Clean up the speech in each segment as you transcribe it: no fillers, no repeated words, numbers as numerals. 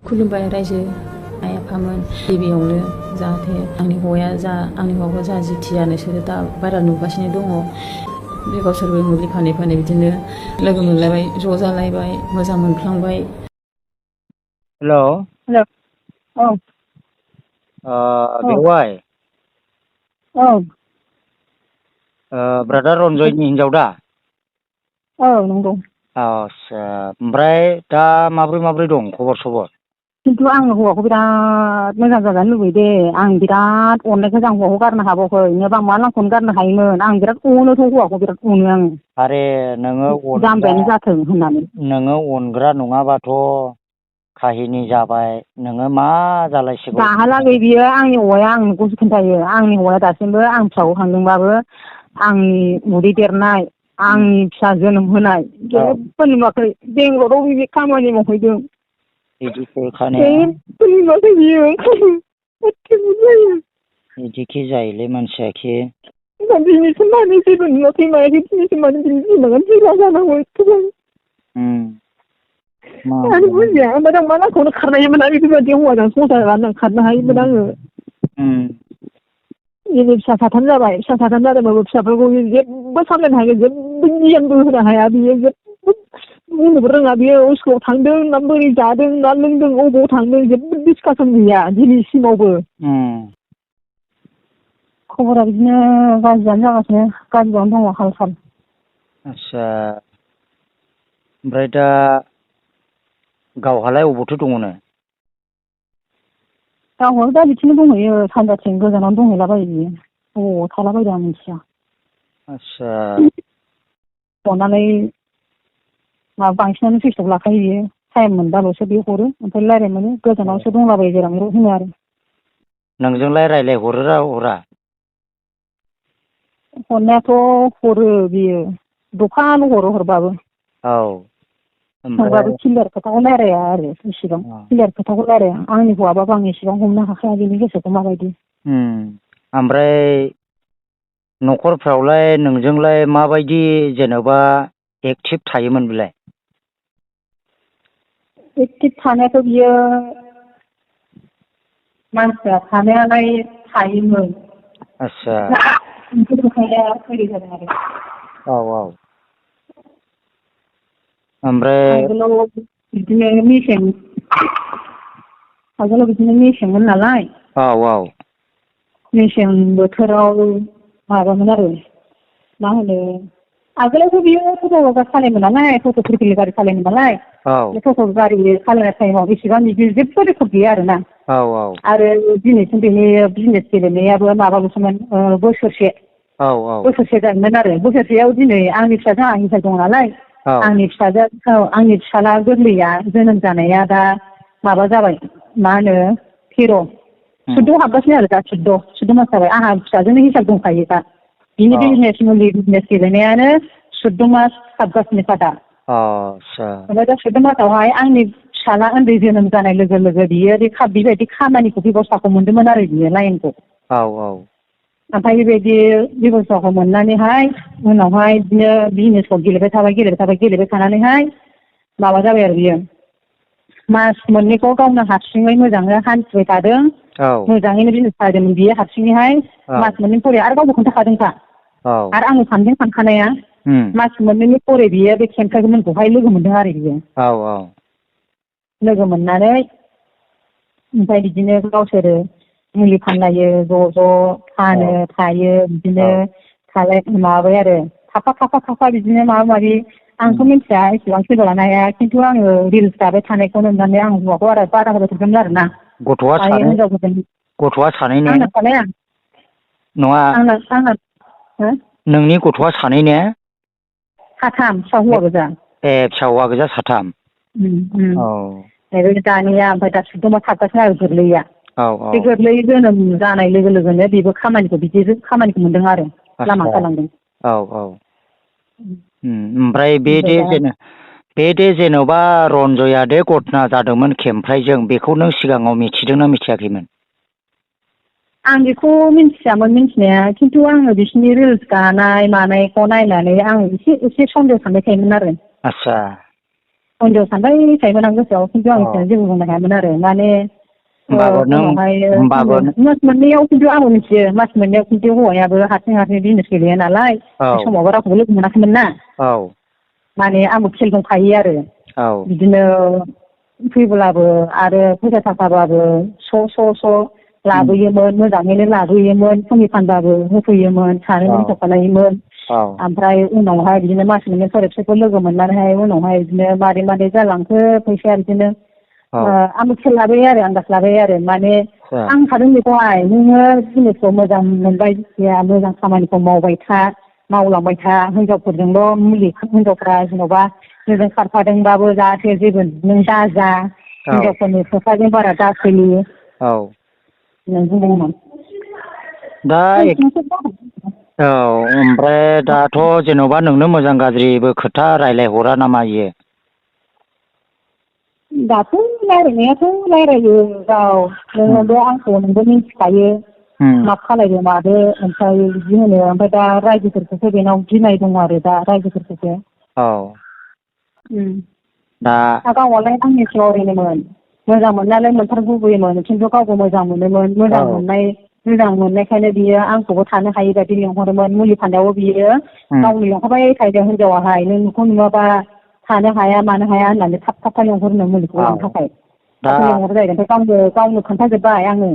खुलुमबाय रायजो आइ आफामोन गिबियावनो जाहाथे आंनि हौवाखौ जा जिथिया नोंसोरो दा बारा नुगासिनो दङ बे गावसोरबो मुलि फानै फानै बिदिनो लोगो मोनलायबाय ज' जालायबाय मोजां मोनफ्लांबाय। हेलौ हेलौ औ बेवाइ औ ब्रादार रन्जयनि हिनजाव दा? औ नंगौ। आस्सा ओमफ्राय दा माब्रै दं खबर सबर? खिन्थु आं हौवाखौ बिराद मोजां जाजानो लुबैदों आं बिराद अननायखायसो आं हौवाखौ गारनो हाबावाखै नङाबा आं मालांखौनो गारनो हायोमोन आं बिराद अनोथ' हौवाखौ बिराद अनो आङो। आरे नोङो जाम्बायानो जाथों होननानै नोङो अनग्रा नङाबाथ' काहिनि जाबाय नोङो मा जालायसिगौ? दाहालागै बियो आंनि हौवाया आं नोंखौसो खोन्थायो आंनि हौवाया दासिमबो आं फिसाखौ खांदोंबाबो आंनि उदै देरनाय आंनि फिसा जोनोम होनाय जेबो नुवाखै बेंगलराव बिदि खामानि मावहैदों। जेबो नुवाखै बियो ओंखायनो एसेबो जायो। बिदिखि जायोलै मानसियाखि। दिनैसिम मानो जेबो नुवाखै मायाखै दिनैसिम मानो बिनि बिमाया फैला जानांगौ एसेबां। आं बुजिया ओमफ्राय आं मा लांखौनो खारनो हायोमोन आं बेफोरबायदि हौवाजों संसार जानो खारनो हायोमोन आङो। दिनै फिसा साथाम जाबाय फिसा साथाम जादोंबाबो फिसाफोरखौ जेबो सामलायनो हायो जेबो गियानबो होनो हाया बियो जेबो बुंनोबो रोङा बियो स्कुलाव थांदों ना बोरै जादों ना लोंदों अबाव थांदों जेबो डिसकासन गैया दिनैसिमावबो। खबरा बिदिनो गाज्रियानो जागासिनो गाज्रियावनो दङ हाल साल। आस्सा ओमफ्राय दा गावहालाय अबावथो दङनो? गावहाबो दा बिथिंनो दंहैयो सानजाथिं गोजानावनो दंहैलाबायो बियो बबाव थालाबायदों आं मिथिया। आस्सा हरनानै बांसिनानो फेसबुक लाखायो बियो टाइम मोनबाल'सो बियो हरो ओमफ्राय रायज्लायनो मोनो गोजानावसो दंलाबायो जेराव होनो आरो। नोंजोंलाय रायज्लायहरोना हरा? हरनायाथ' हरो बियो दफाल' हरो हरबाबो। औ होमबाबो ओमफ्राय क्लियार खोथाखौ रायलाया आरो इसेबां क्लियार खोथाखौ रायलाया आंनि हौवाबाबो आं इसेबां हमनो हाखाया बिनि गोसोखौ माबायदि। ओमफ्राय न'खरफ्रावलाय नोंजोंलाय माबायदि जेन'बा एक्टिभ थायोमोन बेलाय? एक्टिभ थानायाथ' बियो मानसिया थानायालाय थायोमोन। आस्सा फैनाय जादों आरो। औ ओमफ्राय आगोलाव बिदिनो मेसेंमोन नालाय औ मेसें बोथोराव माबामोन आरो मा होनो आगोलावथ' बियो टट' सालायोमोन नालाय टट' फिरफिलि गारि सालायोमोन नालाय बे टट' गारि सालायनाय टाइमाव एसेबां बिदि जेबो रेकर्ड गैया आरोना। आरो दिनैसिम बेनि बिजनेस गेलेनायाबो माबाल'सोमोन बोसोरसे जायोमोन आरो बोसोरसेयाव दिनै आंनि फिसाजो आंहा हिनजाव दङ नालाय आंनि फिसाला गोरलैया जोनोम जानाया दा माबा जाबाय मा होनो 14 हाबगासिनो आरो दा 14 मास जाबाय आंहा फिसाजोनो हिसाब दंखायो दा बिनि बिजनेस गेलेनायानो 14 मास हाबगासिनोखा दा। ओमफ्राय दा 14 मासावहाय आंनि फिसाला उन्दै जोनोम जानाय लोगो लोगो बियो बेबायदि खामानिखौ बेब'स्थाखौ मोन्दोंमोन आरो बियो लाइनखौ। ओमफ्राय बेबायदि बेब'स्थाखौ मोननानैहाय उनावहाय बिदिनो बिजनेसखौ गेलेबाय थानानैहाय माबा जाबाय आरो बियो मास मोननैखौ गावनो हारसिङै मोजाङै हान्थिबाय थादों मोजाङैनो बिजनेस खालामदोंमोन बियो हारसिङैहाय मास मोननै फरे आरो गावबो खोन्थाखादोंखा आरो आंनो सानखानाया मास मोननैनि फरे बियो बे केमथाखौहाय लोगो मोनदों आरो बियो लोगो मोननानै ओमफ्राय बिदिनो गावसोरो मुलि फानलायो ज' फानो थायो बिदिनो माबाबाय आरो थाफा बिदिनो माबा माबि आंथ' मिथिया एसेबां खबर लानो हाया खिन्थु आङो रिल्स दाबाय थानायखौ नुनानै आं हौवाखौ आरो बादा होबाय थादोंमोन आरोना। गथ'आ सानै ने? आंना फिसालाया नङा नोंनि गथ'आ सानै ने? साथाम फिसा हौवा गोजा। फिसा हौवा गोजा साथाम। दानिया ओमफ्राय दा 14 मास हाबगासिनो आरो गोरलैया बे गोरलै जोनोम जानाय लोगो लोगोनो बेबो खामानिखौ मोनदों आरो लामा गालांदों। ओमफ्राय बे दे जेन'बा रन्जया दे घटना जादोंमोन खेमफ्राइजों बेखौ नों सिगाङाव मिथिदोंना मिथियाखैमोन? आं बेखौ मिन्थियामोन मिन्थिनाया खिन्थु आङो बिसिनि रिल्स गानाय मानायखौ नायनानै आं एसे सन्देह सानबाय थायोमोन आरो। आस्सा हिनजाव सानबाय थायोमोन आं गोसोआव खिन्थु आं एसेबां जेबो बुंनो हायामोन आरो माने उनावहाय मास मोननैयाव खिन्थु आंबो मिथियो मास मोननैयाव खिन्थु हौवायाबो हारसिं बिजनेस गेलेया नालाय बे समावबो रावखौबो लोगो मोनाखैमोन ना माने आंबो खेल दंखायो आरो बिदिनो फैब्लाबो आरो फैसा थाखाबाबो स' लाबोयोमोन मोजाङैनो लाबोयोमोन फुंनि फानबाबो होफैयोमोन सानैजों हिसाब खालायोमोन ओमफ्राय उनावहाय बिदिनो मास मोननै बिसोरखौ लोगो मोननानैहाय उनावहाय बिदिनो मारै जालांखो फैसाया बिदिनो आंबो खेल लाबोयो आरो आन्दाज लाबोयो आरो माने आं सानदों बेखौहाय नोङो जिनिसखौ मोजां मोनबाय जेथिया मोजां खामानिखौ मावलांबाय था हिनजावफोरजोंल' मुलि हिनजावफ्रा जेन'बा नोंजों खारफादोंबाबो जाहाथे जेबो नों दाजा हिनजावफोरनि खोथाजों बारा दासोलि बुंदोंमोन दा ओमफ्राय दाथ' जेन'बा नोंनो मोजां गाज्रिबो खोथा रायलायहरा नामा इयो दाथ' रायलायनायाथ' रायलायो गाव नोंबो आंखौ नोंबो मिथिखायो मा खालायदों मादो ओमफ्राय बिदि होनो ओमफ्राय दा रायजोफोरखौसो बेनाव गिनाय दं आरो दा रायजोफोरखौसो दा गावआलाय आंनि सिगाङाव ओरैनोमोन मोजां मोननायालाय मोनथारगुबैयोमोन खिन्थु गावबो मोजां मोनोमोन मोजां मोननायखायनो बियो आंखौबो थानो हायि बायदि लिंहरोमोन मुलि फाननायावबो बियो गावनो लिंहरबाय थादों हिनजावाहाय नों नोंखौ नुवाबा थानो हाया मानो हाया होननानै थाब लिंहरनो मुलिखौ लानो थाखाय थाब लिंहर जाहैदों ओमफ्राय गावनो खोन्थाजोब्बाय आङो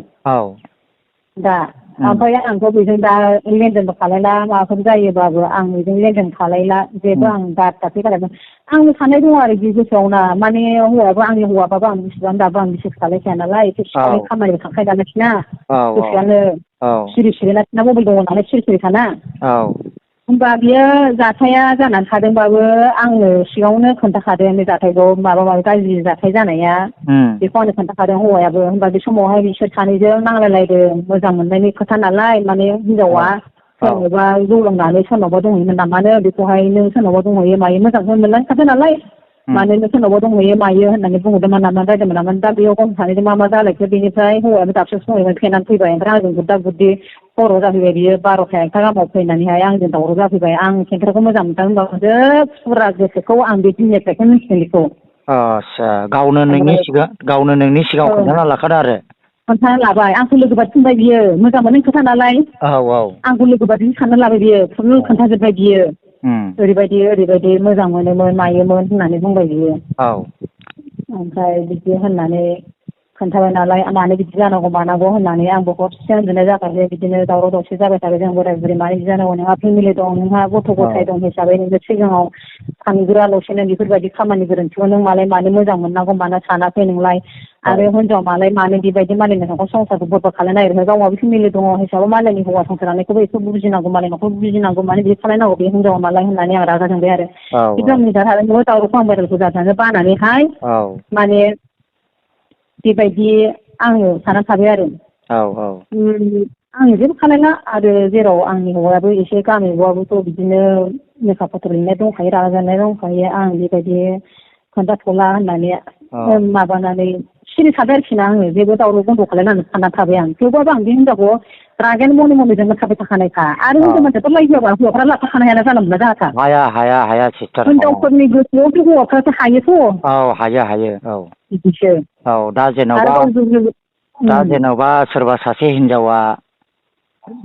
दा ओमफ्राय आंथ' बेजों दा लेनदेनबो खालायला माबाफोर जायोबाबो आं बेजों लेनदेन खालायला जेबो आं दाख्लै खालायगोन आंबो साननाय दङ आरो बे गोसोआवना माने आंनि हौवाबाबो आं बिसिबां दाबो आं बिसेस खालायखाया नालाय खेबसे खामानिबो थांखायो दानोसैना गोसोआनो सिरि ना मबाइल दङ नालाय सिरि थाना होमबा बियो जाथाया जानानै थादोंबाबो आंनो सिगाङावनो खोन्थाखादों बे जाथायखौ माबा गाज्रि जाथाय जानाया बेखौ आंनो खोन्थाखादों हौवायाबो होमबा बे समावहाय बिसोर सानैजों नांलायलायदों मोजां मोननायनि खोथा नालाय माने हिनजावा सोरनावबा जौ लोंनानै सोरनावबा दंहैयोमोन नामानो बेखौहाय नों सोरनावबा दंहैयो मायो मोजांखौनो मोनलांखादों नालाय मानो नों सोरनावबा दंहैयो मायो होननानै बुंहरदोंमोन नामा रायदोंमोन नामा दा बेयाव गावनि सानैजों मा जालायखो बेनिफ्राय हौवायाबो दाबसे समाव फेनानै फैबाय ओमफ्राय आंजों गुद्दा गुद्दि खर' जाफैबाय बियो 12था 1था गाहामाव फैनानैहाय आंजों दावराव जाफैबाय आं सेंग्राखौ मोजां मोनदों होनबाबो फुरा गोसोखौ आं बे दिननिफ्रायसो मिथिदों बेखौ आदसा गावनो नोंनि सिगाङाव खोन्थाना लाखादों आरो खोन्थाना लाबाय आंखौ लोगो बादि थिनबाय बियो मोजां मोननायनि खोथा नालाय आंखौ लोगो बादि सानना लाबाय बियो फुल खोन्थाजोब्बाय बियो ओरैबायदि मोजां मोनोमोन मायोमोन होननानै बुंबाय बियो ओमफ्राय बिदि होननानै खोन्थाबाय नालाय मानो बिदि जानांगौ मानांगौ होननानै आंबो हरसे उन्दुनाय जाखासै बिदिनो दावराव दावसि जाबाय थाबाय जों बोराय बुरै मानो बिदि जानांगौ नोंहा फेमिलि दं नोंहा गथ' गथाय दं हिसाबै नोङो सिगाङाव सानग्रोआल'सेनो बेफोरबायदि खामानि गोरोन्थिखौ नों मालाय मानो मोजां मोननांगौ मानो सानाखै नोंलाय आरो हिनजाव मालाय मानो बेबायदि मालायनि न'खर संसारखौ बरबाद खालायनो नागिरखो गावहाबो फेमिलि दङ हिसाबै मालायनि हौवा संसार जानायखौबो एसे बुजिनांगौ मालाय न'खर बुजिनांगौ मानो बिदि खालायनांगौ बे हिनजावा मालाय होननानै आं रागा जोंबाय आरो खिन्थु आंनि दावरावखौ आं बायरालखौ जाजानो बानानैहाय माने बेबायदि आङो सानना थाबाय आरो आं जेबो खालायला आरो जेराव आंनि हौवायाबो एसे गामियावबोथ' बिदिनो लेखा पत्र लिरनाय दंखायो रागा जोंनाय दंखायो आं बेबायदि खोन्थाथ'ला होननानै माबानानै सिरि थाबाय आरोखि ना आङो जेबो दावराव बन्द' खालायनानै सानना थाबाय आं थेवबाबो आं बे हिनजावखौ रागायानो मने जोंनो थाबाय थाखानायखा आरो हिनजाव मानसियाथ' लाइ होआबा हौवाफ्रा लाखानो हाया जाना मोनला जाहाथा हाया सिस्टार हिनजावफोरनि गोसोआवथ' हौवाफ्रासो हायोथ' हायो बिदिसो दा जेन'बा सोरबा सासे हिनजावा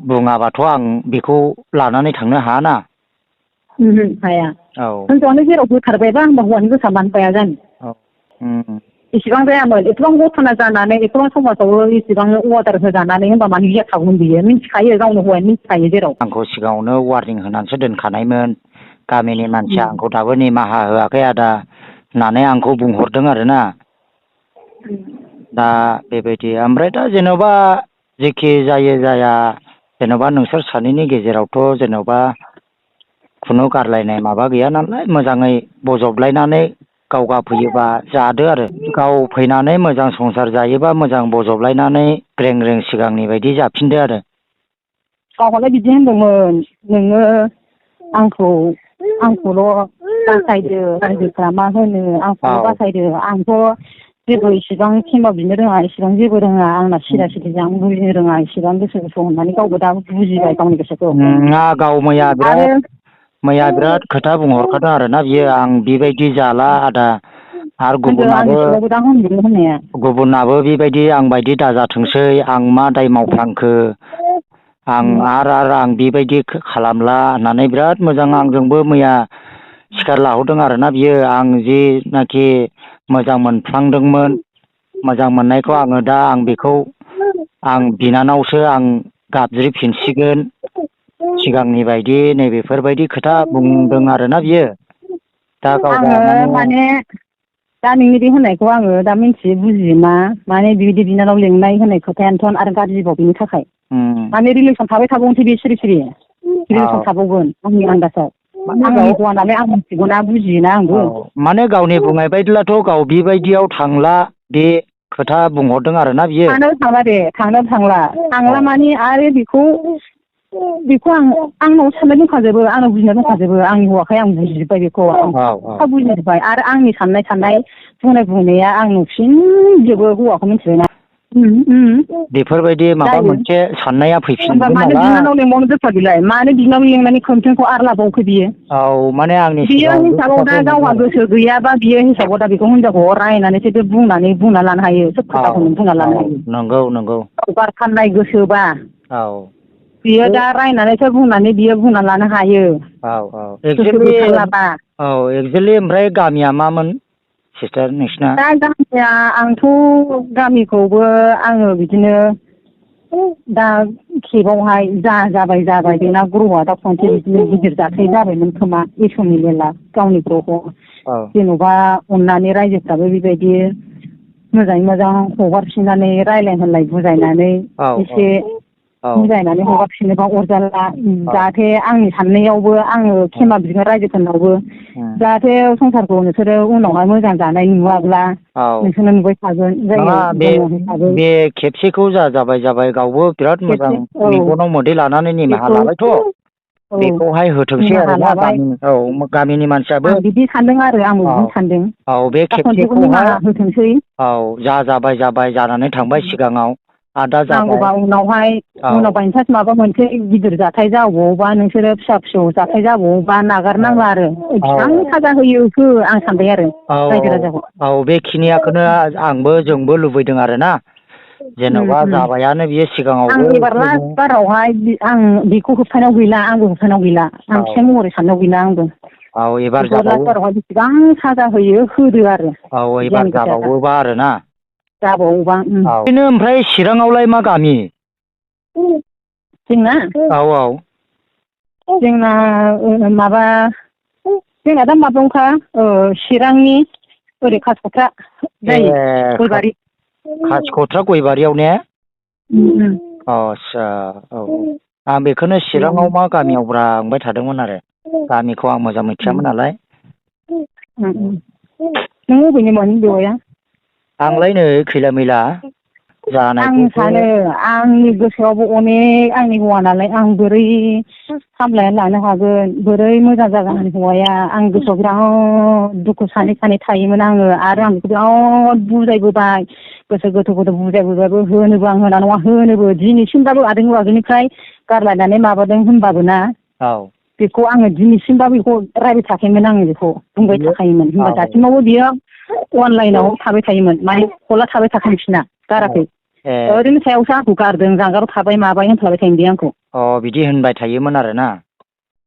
बुङाबाथ' आं बेखौ लानानै थांनो हायाना हाया हिनजावानो जेराव होथारबायबा होनबा हौवानि गोसोआ मानो बाया जानो इसेबां जायामोन एसेबां घटना जानानै एसेबां समाजाव इसेबां अर्डार होजानानै होनबा मानो गिया थागौमोन बियो मिथिखायो गावनो हौवायानो मिथिखायो जेराव आंखौ सिगाङावनो वार्निं होनानैसो दोनखानायमोन गामिनि मानसिया आंखौ दाबो निमाहा होआखै आदा होननानै आंखौ बुंहरदों आरोना दा बेबायदि ओमफ्राय दा जेन'बा जेखि जाया जेन'बा नोंसोर सानैनि गेजेरावथ' जेन'बा खुनु गारलायनाय माबा गैया नालाय मोजाङै बजबलायनानै गाव फैयोबा जादो आरो गाव फैनानै मोजां संसार जायोबा मोजां बजबलायनानै ग्रें ग्रें सिगांनि बायदि जाफिनदो आरो गावहालाय बिदि होनदोंमोन नोङो आंखौल' बासायदो रायजोफ्रा मा होनो आंखौल' बासायदो आंथ' जेबो इसेबां खेमा बिनो रोङा इसेबां जेबो रोङा आंना सिदा सिदा आं बुजिनो रोङा इसेबां गोसो होननानै गावबो दा बुजिबाय गावनि गोसोखौ गाव मैया बिराद खोथा बुंहरखादों आरोना बियो आं बेबायदि जाला आदा आरो होननाया गुबुनाबो बेबायदि आं बायदि दाजाथोंसै आं मा दाय मावफ्लांखो आं आं बेबायदि खालामला होननानै बिराद मोजां आंजोंबो मैया सिखार लाहरदों आरोना बियो आं जिनाखि मोजां मोनफ्लांदोंमोन मोजां मोननायखौ आङो दा आं बेखौ आं बिनानावसो आं गाबज्रिफिनसिगोन सिगांनि बायदि नैबेफोरबायदि खोथा बुंदों आरोना बियो दा गावगा माने दा नोंनि बे होननायखौ आङो दा मिन्थियो बुजियो माने बिबायदि बिनानाव लेंनाय होननाय खोथायानोथ' आरो गाज्रिबाव बिनि थाखाय माने रिलेसन थाबाय थाबावनोसै बे सिरि सिरि रिलेसन थाबावगोन आंनि आन्दाजाव आंनि हौवा नालाय आं मिथिगौना बुजियोना आंबो माने गावनि बुंनाय बायदिब्लाथ' गाव बेबायदियाव थांला बे खोथा बुंहरदों आरोना बियो थांनो थांला माने आरो बेखौ आंनाव साननाय दंखाजोबो आंनाव बुजिनाय दंखाजोबो आंनि हौवाखाय आं बुजिजोब्बाय बेखौ आं बुजिजोब्बाय आरो आंनि साननाय बुंनाया आं नुफिनजोबो हौवाखौ मिथिबायना बेफोरबायदि माबा मोनसे साननाया फैफिनगोन मानो नालाय बिनानाव लेंबावनो दरखार बिलाय मानो बिनानाव लेंनानै खोमथोनखौ आरो लाबावखो बियो औ माने आंनि बियो हिसाबाव दा गावहा गोसो गैयाबा बियो हिसाबाव दा बेखौ हिनजावखौ रायनानैसो बुंना लानो हायो सोब खोथाखौनो बुंना लानो हायो नंगौ गारथारनाय गोसोबा औ बियो दा रायनानैसो बियो बुंना लानो हायो एक्जेक्टलि ओमफ्राय गामिया मामोन सिस्टार नोंसिना दा गामिया आंथ' गामिखौबो आङो बिदिनो दा खेबावहाय जाबाय बेना ग्रहआ दा खनसे बिदिनो गिदिर जाथाय जाबायमोन खोमा इसमनि मेला गावनि ग्रह जेन'बा अननानै रायजोफ्राबो बेबायदि मोजाङै मोजां हगारफिननानै रायलाय होनलाय बुजायनानै एसे बुजायनानै हगारफिनोबा अरजाला जाहाथे आंनि साननायावबो आङो खेमा बिदिनो रायजोफोरनावबो जाहाथे संसारखौ नोंसोरो उनावहाय मोजां जानाय नुवाब्ला नोंसोरनो नुबाय थागोन बे खेबसेखौ जाबाय गावबो बिराद मोजां मेगनाव मोदै लानानै निमाहा लाबायथ' बेखौहाय होथोंसै आरोना गामिनि मानसियाबो बिदि सानदों आरो आंबो बिदिनो सानदों बे खेबसेखौहाय होथोंसै जाबाय जानानै थांबाय सिगाङाव आदा नांगौबा उनाव बायनसान्स माबा मोनसे गिदिर जाथाय जाबावोबा नोंसोरो फिसा फिसौ जाथाय जाबावोबा नागारनाङा आरो बेसेबां साजा होयो आं सानबाय आरो रायजो राजाखौ बेखिनियाखौनो आंबो जोंबो लुबैदों आरोना जेन'बा जाबायानो बियो सिगाङावबो आं एबार लास्ट बारावहाय आं बेखौ होबथानायाव गैला आंबो होबथानायाव गैला आं फिसाइ महरै साननायाव गैला आंबो एबार लास्ट बारावहाय बेसेबां साजा होदो आरो एबार जाबावोबा आरोना जाबावोबा बिदिनो ओमफ्राय चिराङावलाय मा गामि जोंना जोंना माबा जोंना दा माबायावखा चिरांनि ओरै कासिखथ्रा जायो गयबारि कासिखथ्रा गयबारियाव ने आस्सा आं बेखौनो चिराङाव मा गामियावब्रा बुंबाय थादोंमोन आरो गामिखौ आं मोजां मिथियामोन नालाय नों बबेनिमोन बेवाइया आंलाय नै खैला मैला आं सानो आंनि गोसोआवबो अनेक आंनि हौवा नालाय आं बोरै सामलायनानै लानो हागोन बोरै मोजां जागोन आंनि हौवाया आं गोसोआव बिराद दुखु सानै थायोमोन आङो आरो आं बेखौ बिराद बुजायबोबाय गोसो गोथौ बुजायबोबायबो होनोबो आं होना नङा होनोबो दिनैसिमबाबो आगोलनिफ्राय गारलायनानै माबादों होनबाबो ना बेखौ आङो दिनैसिमबाबो बेखौ रायबाय थाखायोमोन आङो बेखौ बुंबाय थाखायोमोन होनबा दासिमावबो बियो अनलाइनाव थाबाय थायोमोन माने कलआ थाबाय थाखायो बिसिना गाराखै ओरैनो सायावसो आंखौ गारदों जानगाराव थाबाय माबाय होनफ्लाबाय थायोमोन बे आंखौ बिदि होनबाय थायोमोन आरोना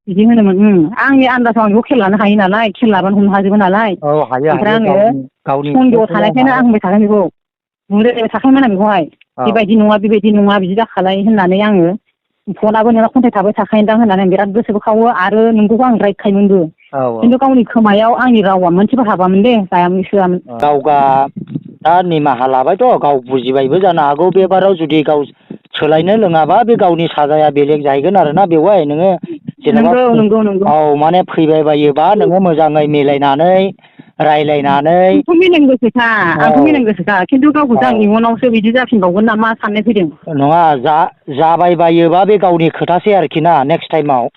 बिदि होनोमोन आंनि आन्दाजाव आं बेखौ खेल लानो हायो नालाय खेल लाबानो हमनो हाजोबो नालाय ओमफ्राय आङो सन्देह थानायखायनो आं होनबाय थागोन बेखौ बुंलायबाय थाखायोमोन आं बेखौहाय बेबायदि नङा बिदि दाखालाय होननानै आङो फनाबो नोंना कन्टेक्ट थाबाय थाखायोदां होननानै आं बिराद गोसोबो खावो आरो नोंखौबो आं रायखायोमोनबो खिन्थु गावनि खोमायाव आंनि रावा मोनसेबो हाबामोन दे जायामोन सोआमोन गावगा दा निमाहा लाबायथ' गाव बुजिबायबो जानो हागौ बेबाराव जुदि गाव सोलायनो लोङाबा बे गावनि साजाया बेलेग जाहैगोन आरोना बेवहाय नोङो जेनेबा नंगौ माने फैबाय बायोबा नोङो मोजाङै मिलायनानै रायलायनानै आंथ' मिलायनो गोसोखा खिन्थु गावखौसो आं इयुनावसो बिदि जाफिनबावगोन नामा साननाय फैदों नङा जाबाय बायोबा बे गावनि खोथासै आरोखि ना नेक्स्ट टाइमाव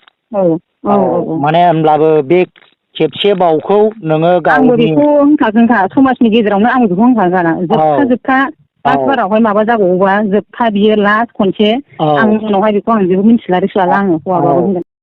माने होनब्लाबो बे खेबसे बावखौ नोङो आंबो गावनि बेखौ होनखागोनखा समाजनि गेजेरावनो आं बेखौ होनखागोन जोबथा लास्ट बारावहाय माबा जाबावोबा जोबथा बियो लास्ट खनसे आं उनावहाय बेखौ आं जेबो मिथिला आङो हौवाबाबो होनगोन